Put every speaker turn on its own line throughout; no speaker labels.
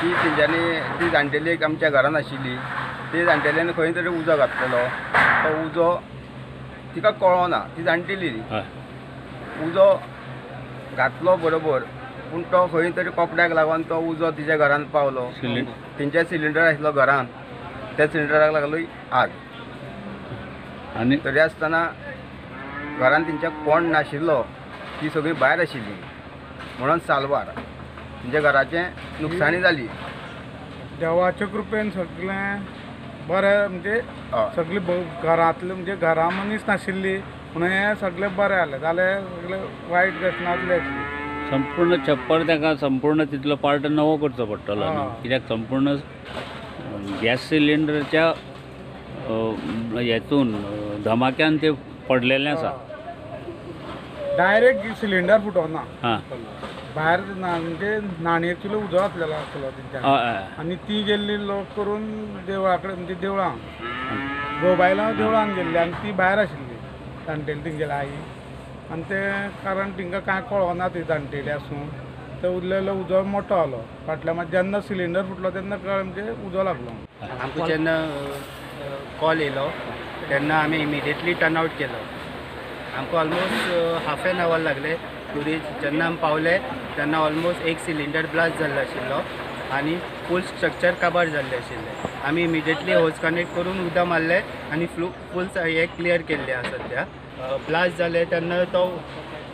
ती जाणटेली एक आमच्या घरान आशिल्ली, ती जाणटेल्यान खंय तरी उजो घातलेलो. तो उजो तिका कळना, ती जाणटेली उजो घातलो बरोबर, पूण तो खंय तरी कपड्याक लागून तो उजो तिच्या घरान पावलो. तेंच्या सिलिंडर आशिल्लो घरान, त्या सिलिंडराक लागलो आग.
आनी
तरी आसतना घरान तेंच्या कोण नाशिल्लो, ती सगळी भायर आशिल्ली म्हणून साल्वार तेंच्या घराचें नुकसाणी जाली.
देवाच्या कृपेन सगळें बरें, म्हणजे सगळी घरांतले म्हणजे घरा मनीस नाशिल्ली म्हणून हें सगळें बरें जालें. जाल्यार सगळें वायट घटनातलें आशिल्ली.
संपूर्ण छप्पर ताका संपूर्ण तितलो पार्ट नवो करचो पडटलो न्ही, कित्याक संपूर्ण गॅस सिलिंडरच्या हेतून धमाक्यान ते पडलेलें आसा.
डायरेक्ट सिलिंडर फुटोना,
हां
भायर म्हणजे नाणयेचो उजो घातलेलो आसलो तेंच्या, आनी ती गेल्ली लोक करून देवळा कडेन, म्हणजे देवळां गोबायला देवळान गेल्ली आनी ती भायर आशिल्ली जाणटेली तेंगेली आई. आनी ते कारण तिंका कांय कळना, ती जाणटेली आसूं ते उरलेलो उजो मोठो जालो फाटल्यान. मागीर जेन्ना सिलिंडर फुटलो तेन्ना कळ्ळें म्हणजे उजो लागलो.
आमकां जेन्ना कॉल येयलो तेन्ना आमी इमिडिएटली टर्न आवट केलो. आमकां ऑलमोस्ट हाफ एन आवर लागले टू रीच. जेन्ना आमी पावले तेन्ना ऑलमोस्ट एक सिलिंडर ब्लास्ट जाल्लो आशिल्लो आनी फूल स्ट्रक्चर काबार जाल्लें आशिल्लें. आमी इमिडिएटली होज कनेक्ट करून उदक मारलें आनी फूल हे क्लियर केल्लें आसा. सद्या ब्लास्ट जालें तेन्ना तो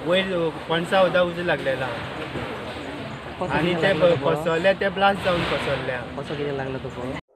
वयर पणसा उदक उजो लागलेलो आनी ते कोसळ्ळे, ते ब्लास्ट जावन कोसळ्ळे.
कसो कितें लागलो तुका?